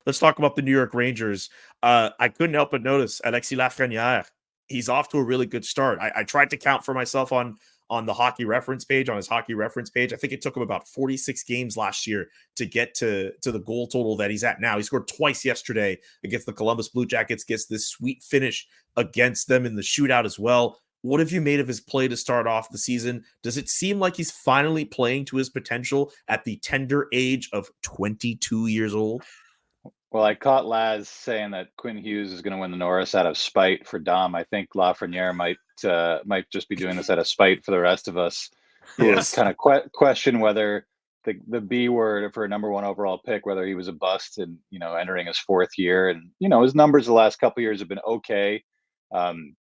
Let's talk about the New York Rangers. I couldn't help but notice Alexis Lafrenière. He's off to a really good start. I tried to count for myself on the hockey reference page, on his hockey reference page. I think it took him about 46 games last year to get to the goal total that he's at now. He scored twice yesterday against the Columbus Blue Jackets, gets this sweet finish against them in the shootout as well. What have you made of his play to start off the season? Does it seem like he's finally playing to his potential at the tender age of 22 years old? Well, I caught Laz saying that Quinn Hughes is going to win the Norris out of spite for Dom. I think Lafreniere might just be doing this out of spite for the rest of us, who Yes. kind of question whether the B word for a number one overall pick, whether he was a bust and entering his fourth year, and his numbers the last couple of years have been okay. Um,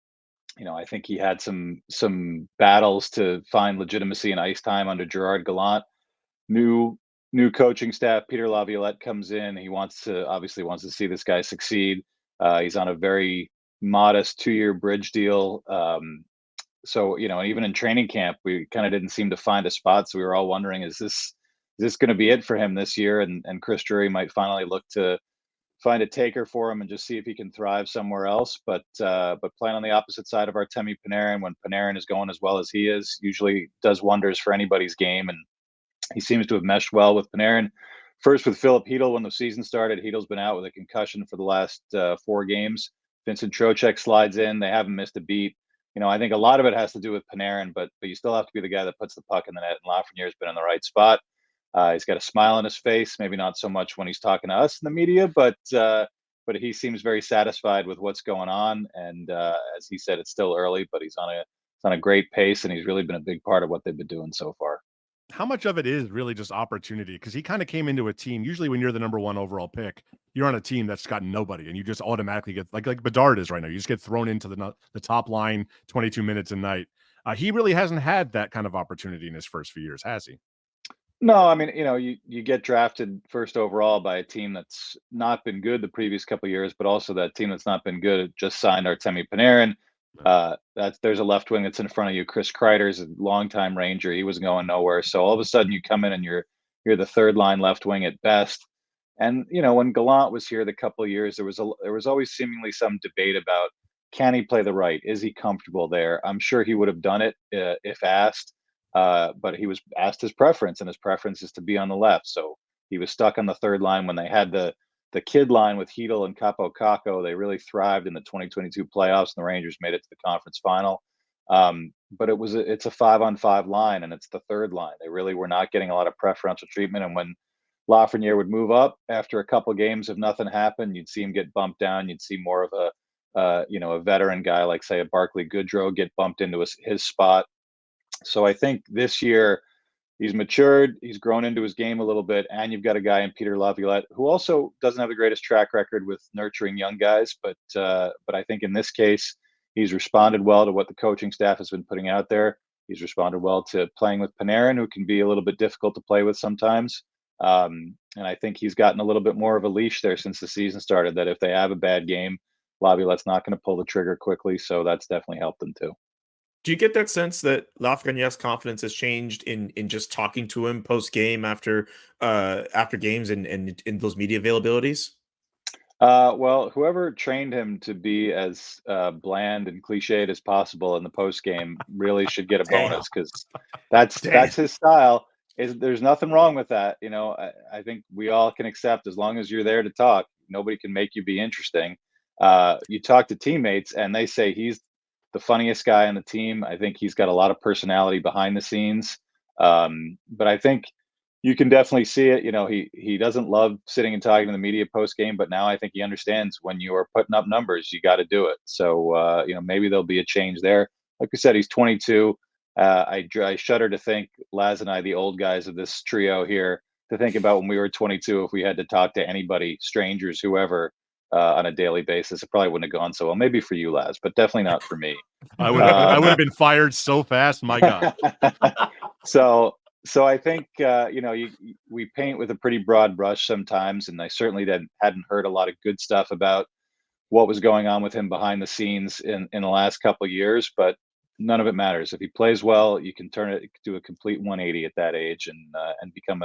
I think he had some battles to find legitimacy in ice time under Gerard Gallant. New coaching staff. Peter Laviolette comes in. He obviously wants to see this guy succeed. He's on a very modest 2-year bridge deal. So and even in training camp, we kind of didn't seem to find a spot. So we were all wondering, is this going to be it for him this year? And Chris Drury might finally look to find a taker for him and just see if he can thrive somewhere else. But playing on the opposite side of Artemi Panarin, when Panarin is going as well as he is, usually does wonders for anybody's game. And he seems to have meshed well with Panarin. First with Philip Hedl when the season started. Hedl's been out with a concussion for the last 4 games. Vincent Trocheck slides in. They haven't missed a beat. I think a lot of it has to do with Panarin, but you still have to be the guy that puts the puck in the net. And Lafreniere's been in the right spot. He's got a smile on his face. Maybe not so much when he's talking to us in the media, but he seems very satisfied with what's going on. And as he said, it's still early, but he's on a great pace, and he's really been a big part of what they've been doing so far. How much of it is really just opportunity? Because he kind of came into a team. Usually, when you're the number one overall pick, you're on a team that's got nobody, and you just automatically get like Bedard is right now. You just get thrown into the top line, 22 minutes a night. He really hasn't had that kind of opportunity in his first few years, has he? No, I mean, you get drafted first overall by a team that's not been good the previous couple of years, but also that team that's not been good just signed Artemi Panarin. There's a left wing that's in front of you. Chris Kreider's a longtime Ranger. He was going nowhere. So all of a sudden you come in and you're the third line left wing at best. And when Gallant was here the couple of years, there was always seemingly some debate about, can he play the right? Is he comfortable there? I'm sure he would have done it if asked. But he was asked his preference, and his preference is to be on the left. So he was stuck on the third line when they had the kid line with Hedl and Capo Caco. They really thrived in the 2022 playoffs, and the Rangers made it to the conference final. But it's a 5-on-5 line, and it's the third line. They really were not getting a lot of preferential treatment. And when Lafreniere would move up after a couple games, if nothing happened, you'd see him get bumped down. You'd see more of a veteran guy like, say, a Barclay Goodrow get bumped into his spot. So I think this year he's matured, he's grown into his game a little bit, and you've got a guy in Peter Laviolette who also doesn't have the greatest track record with nurturing young guys, but I think in this case he's responded well to what the coaching staff has been putting out there. He's responded well to playing with Panarin, who can be a little bit difficult to play with sometimes. And I think he's gotten a little bit more of a leash there since the season started, that if they have a bad game, Laviolette's not going to pull the trigger quickly. So that's definitely helped them too. Do you get that sense that Lafreniere's confidence has changed in just talking to him post game after games and in those media availabilities? Well, whoever trained him to be as bland and cliched as possible in the post game really should get a Damn, bonus, because that's damn. his style. There's nothing wrong with that. I think we all can accept, as long as you're there to talk, nobody can make you be interesting. You talk to teammates, and they say he's the funniest guy on the team. I think he's got a lot of personality behind the scenes. But I think you can definitely see it. He doesn't love sitting and talking to the media post game, but now I think he understands, when you are putting up numbers, you got to do it. So maybe there'll be a change there. Like I said, he's 22. I shudder to think, Laz and I, the old guys of this trio here, to think about when we were 22, if we had to talk to anybody, strangers, whoever, on a daily basis. It probably wouldn't have gone so well. Maybe for you, Laz, but definitely not for me. I would have been fired so fast. My God. so so I think we paint with a pretty broad brush sometimes, and I certainly hadn't heard a lot of good stuff about what was going on with him behind the scenes in the last couple of years. But none of it matters. If he plays well, you can do a complete 180 at that age, and become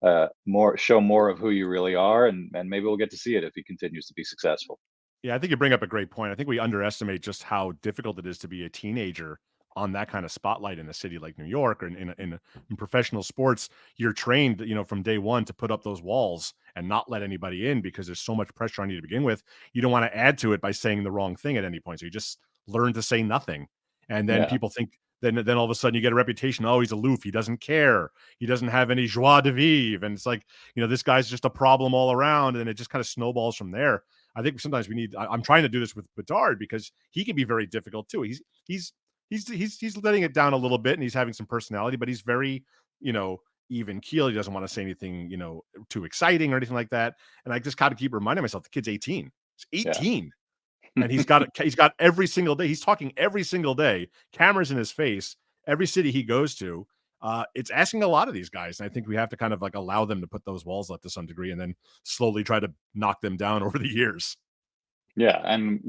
show more of who you really are, and maybe we'll get to see it if he continues to be successful. Yeah, I think you bring up a great point. I think we underestimate just how difficult it is to be a teenager on that kind of spotlight in a city like New York, or in professional sports. You're trained, from day one to put up those walls and not let anybody in because there's so much pressure on you to begin with. You don't want to add to it by saying the wrong thing at any point. So you just learn to say nothing. And then Yeah. people think, then all of a sudden you get a reputation. Oh, he's aloof. He doesn't care. He doesn't have any joie de vivre. And it's like, this guy's just a problem all around. And it just kind of snowballs from there. I think sometimes we need. I'm trying to do this with Bedard because he can be very difficult too. He's letting it down a little bit, and he's having some personality, but he's very, even keel. He doesn't want to say anything, too exciting or anything like that. And I just got to keep reminding myself the kid's 18. He's 18, and he's got every single day. He's talking every single day. Cameras in his face. Every city he goes to. It's asking a lot of these guys. And I think we have to kind of like allow them to put those walls up to some degree and then slowly try to knock them down over the years. Yeah. And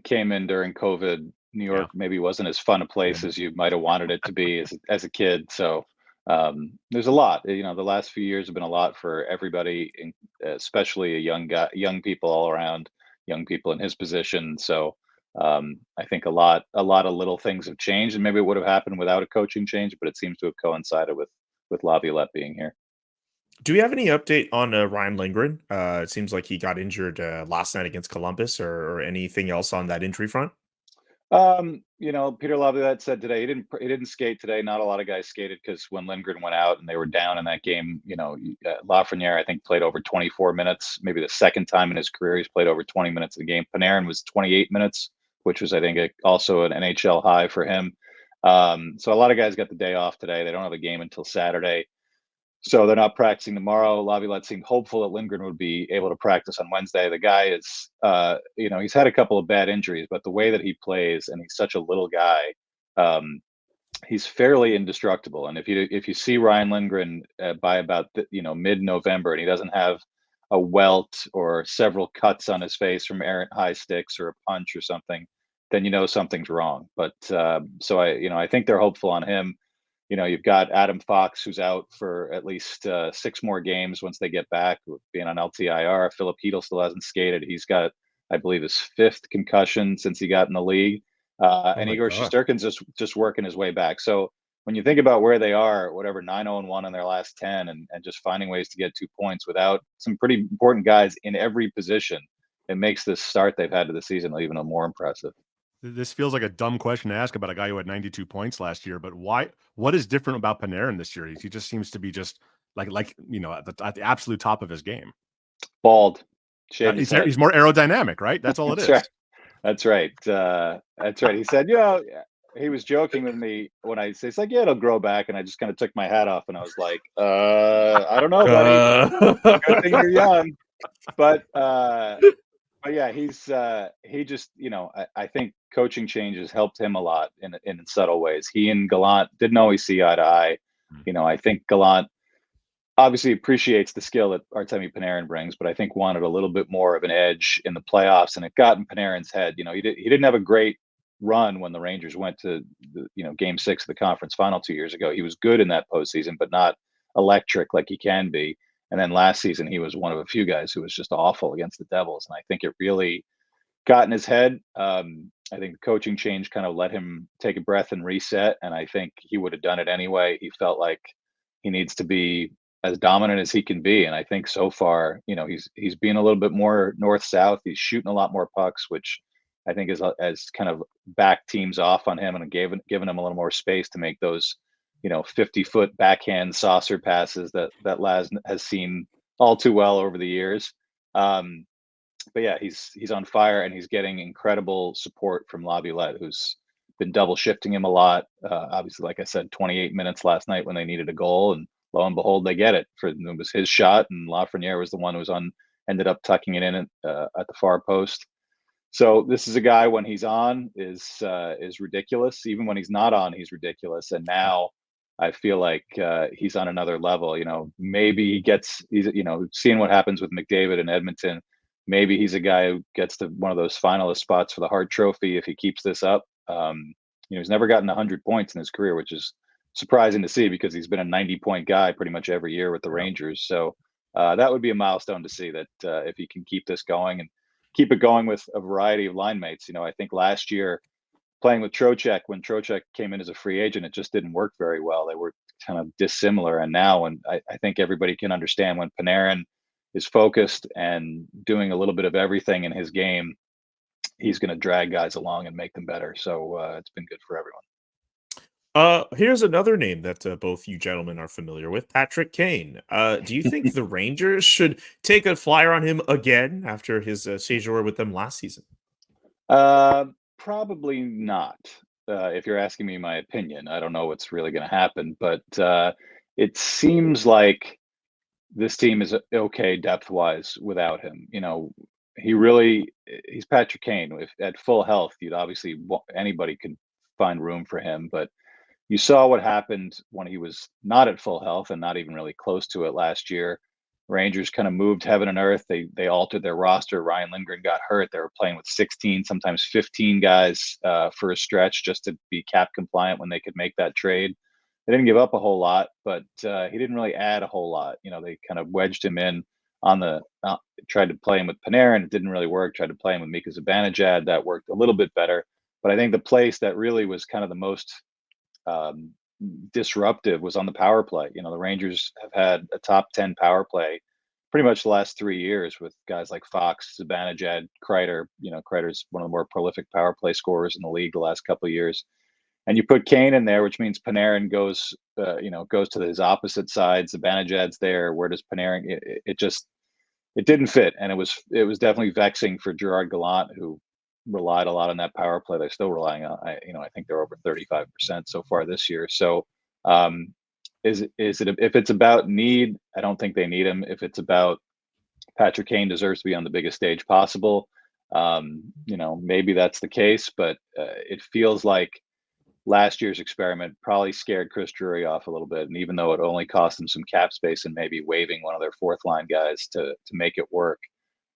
came in during COVID. New York maybe wasn't as fun a place as you might have wanted it to be as a kid. So there's a lot, the last few years have been a lot for everybody, especially young people all around, young people in his position. So I think a lot of little things have changed, and maybe it would have happened without a coaching change, but it seems to have coincided with Laviolette being here. Do we have any update on Ryan Lindgren? It seems like he got injured last night against Columbus, or anything else on that injury front? Peter Laviolette said today he didn't skate today. Not a lot of guys skated because when Lindgren went out and they were down in that game, Lafrenière, I think, played over 24 minutes, maybe the second time in his career he's played over 20 minutes in a game. Panarin was 28 minutes, which was, I think, also an NHL high for him. So a lot of guys got the day off today. They don't have a game until Saturday. So they're not practicing tomorrow. Laviolette seemed hopeful that Lindgren would be able to practice on Wednesday. The guy is, he's had a couple of bad injuries, but the way that he plays, and he's such a little guy, he's fairly indestructible. And if you see Ryan Lindgren by about mid-November, and he doesn't have a welt or several cuts on his face from errant high sticks or a punch or something, then something's wrong. But so I think they're hopeful on him. You've got Adam Fox, who's out for at least 6 more games once they get back, being on LTIR. Philip Hedl still hasn't skated. He's got, I believe, his 5th concussion since he got in the league. And Igor Shesterkin's just working his way back. So when you think about where they are, whatever, 9-0-1 in their last 10, and just finding ways to get 2 points without some pretty important guys in every position, it makes this start they've had to the season even more impressive. This feels like a dumb question to ask about a guy who had 92 points last year, but why? What is different about Panarin this year? He just seems to be just at the absolute top of his game. Bald. He's more aerodynamic, right? That's all it is. Right. That's right. That's right. He said, he was joking with me when I say, it's like, it'll grow back. And I just kind of took my hat off and I was like, I don't know, buddy. Good thing you're young. But yeah, he just, I think coaching changes helped him a lot in subtle ways. He and Gallant didn't always see eye to eye. I think Gallant obviously appreciates the skill that Artemi Panarin brings, but I think wanted a little bit more of an edge in the playoffs, and it got in Panarin's head. He didn't have a great run when the Rangers went to Game 6 of the conference final 2 years ago. He was good in that postseason, but not electric like he can be. And then last season, he was one of a few guys who was just awful against the Devils. And I think it really got in his head. I think the coaching change kind of let him take a breath and reset. And I think he would have done it anyway. He felt like he needs to be as dominant as he can be. And I think so far, he's being a little bit more north-south. He's shooting a lot more pucks, which I think has kind of backed teams off on him and given him a little more space to make those 50-foot backhand saucer passes that Laz has seen all too well over the years. But yeah, he's on fire, and he's getting incredible support from Laviolette, who's been double shifting him a lot. Obviously, like I said, 28 minutes last night when they needed a goal, and lo and behold, they get it. It was his shot, and Lafrenière was the one who ended up tucking it in at the far post. So this is a guy, when he's on, is ridiculous. Even when he's not on, he's ridiculous. And now I feel like he's on another level. Maybe he's seeing what happens with McDavid in Edmonton. Maybe he's a guy who gets to one of those finalist spots for the Hart Trophy if he keeps this up. He's never gotten 100 points in his career, which is surprising to see because he's been a 90-point guy pretty much every year with the Rangers. So that would be a milestone to see that if he can keep this going and keep it going with a variety of line mates. I think last year playing with Trocheck, when Trocheck came in as a free agent, it just didn't work very well. They were kind of dissimilar. And now, and I think everybody can understand when Panarin is focused and doing a little bit of everything in his game, he's going to drag guys along and make them better. So it's been good for everyone. Here's another name that both you gentlemen are familiar with, Patrick Kane. Do you think the Rangers should take a flyer on him again after his séjour with them last season? Probably not. If you're asking me my opinion, I don't know what's really going to happen, but it seems like this team is okay depth-wise without him. He's Patrick Kane. If at full health, anybody could find room for him, but you saw what happened when he was not at full health and not even really close to it last year. Rangers kind of moved heaven and earth. They altered their roster. Ryan Lindgren got hurt. They were playing with 16, sometimes 15 guys for a stretch just to be cap compliant when they could make that trade. They didn't give up a whole lot, but he didn't really add a whole lot. They kind of wedged him in on the tried to play him with Panarin. It didn't really work. Tried to play him with Mika Zibanejad. That worked a little bit better. But I think the place that really was kind of the most disruptive was on the power play. The Rangers have had a top 10 power play pretty much the last 3 years with guys like Fox, Zibanejad, Kreider. Kreider's one of the more prolific power play scorers in the league the last couple of years. And you put Kane in there, which means Panarin goes to his opposite side. Zibanejad's there. Where does Panarin? It didn't fit, and it was definitely vexing for Gerard Gallant, who relied a lot on that power play. They're still relying on. I think they're over 35% so far this year. So, is it if it's about need? I don't think they need him. If it's about Patrick Kane deserves to be on the biggest stage possible, maybe that's the case. But it feels like last year's experiment probably scared Chris Drury off a little bit. And even though it only cost them some cap space and maybe waiving one of their fourth line guys to make it work,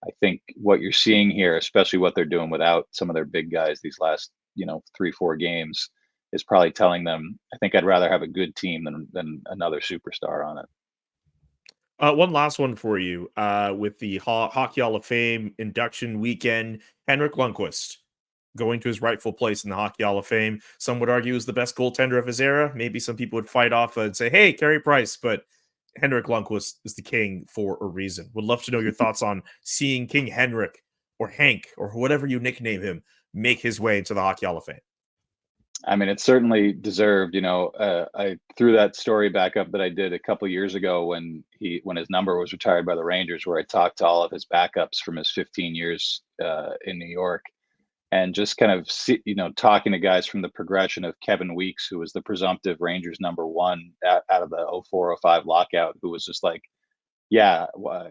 I think what you're seeing here, especially what they're doing without some of their big guys these last, 3-4 games, is probably telling them, I think I'd rather have a good team than another superstar on it. One last one for you. With the Hockey Hall of Fame induction weekend, Henrik Lundqvist going to his rightful place in the Hockey Hall of Fame. Some would argue is the best goaltender of his era. Maybe some people would fight off and say, hey, Carey Price, but Henrik Lundqvist is the king for a reason. Would love to know your thoughts on seeing King Henrik or Hank or whatever you nickname him make his way into the Hockey Hall of Fame. I mean, it's certainly deserved. I threw that story back up that I did a couple of years ago when his number was retired by the Rangers, where I talked to all of his backups from his 15 years in New York, and just kind of talking to guys from the progression of Kevin Weeks, who was the presumptive Rangers number one out of the 04-05 lockout, who was just like, yeah,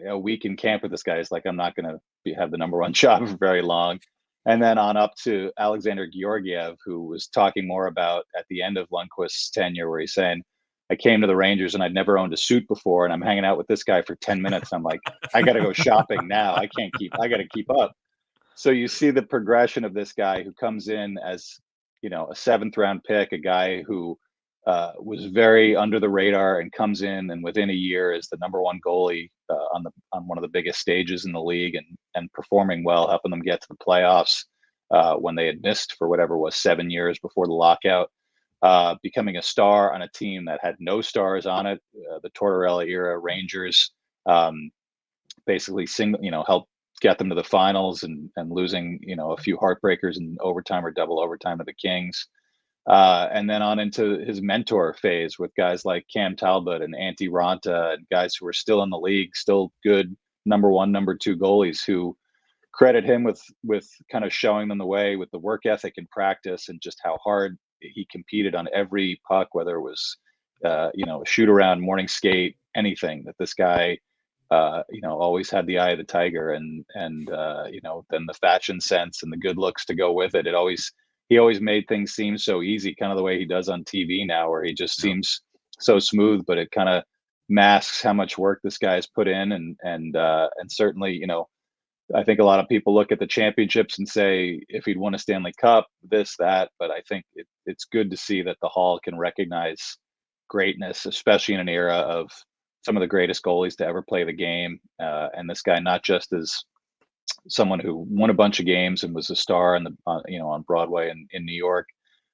a week in camp with this guy is like, I'm not going to have the number one job for very long. And then on up to Alexander Georgiev, who was talking more about at the end of Lundqvist's tenure, where he's saying, I came to the Rangers and I'd never owned a suit before, and I'm hanging out with this guy for 10 minutes. I'm like, I got to go shopping now. I got to keep up. So you see the progression of this guy who comes in as, a 7th round pick, a guy who was very under the radar and comes in and within a year is the number one goalie on one of the biggest stages in the league and performing well, helping them get to the playoffs when they had missed for whatever was 7 years before the lockout, becoming a star on a team that had no stars on it, the Tortorella era Rangers, basically helped get them to the finals and losing, a few heartbreakers in overtime or double overtime to the Kings. And then on into his mentor phase with guys like Cam Talbot and Antti Raanta and guys who are still in the league, still good number one, number two goalies who credit him with kind of showing them the way with the work ethic and practice and just how hard he competed on every puck, whether it was, a shoot around, morning skate, anything that this guy, always had the eye of the tiger and then the fashion sense and the good looks to go with it. He always made things seem so easy, kind of the way he does on TV now, where he just seems so smooth, but it kind of masks how much work this guy has put in. And certainly, I think a lot of people look at the championships and say, if he'd won a Stanley Cup, this, that, but I think it's good to see that the Hall can recognize greatness, especially in an era of some of the greatest goalies to ever play the game. And this guy, not just as someone who won a bunch of games and was a star in the on Broadway in New York,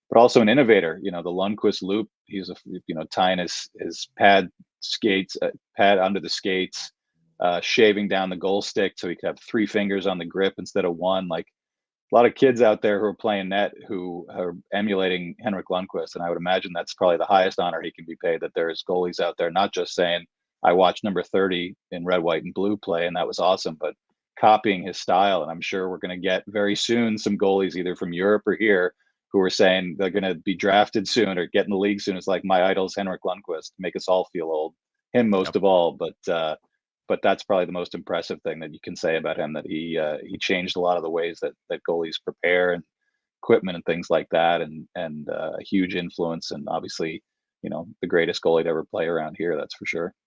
but also an innovator. The Lundqvist loop. He's tying his pad under the skates, shaving down the goal stick so he could have 3 fingers on the grip instead of 1. Like a lot of kids out there who are playing net who are emulating Henrik Lundqvist, and I would imagine that's probably the highest honor he can be paid. That there's goalies out there not just saying, "I watched number 30 in red, white, and blue play, and that was awesome," but copying his style. And I'm sure we're going to get very soon some goalies either from Europe or here who are saying they're going to be drafted soon or get in the league soon. It's like, my idol's Henrik Lundqvist. Make us all feel old. Him most of all, but that's probably the most impressive thing that you can say about him, that he changed a lot of the ways that goalies prepare and equipment and things like that, and a huge influence, and obviously, the greatest goalie to ever play around here, that's for sure.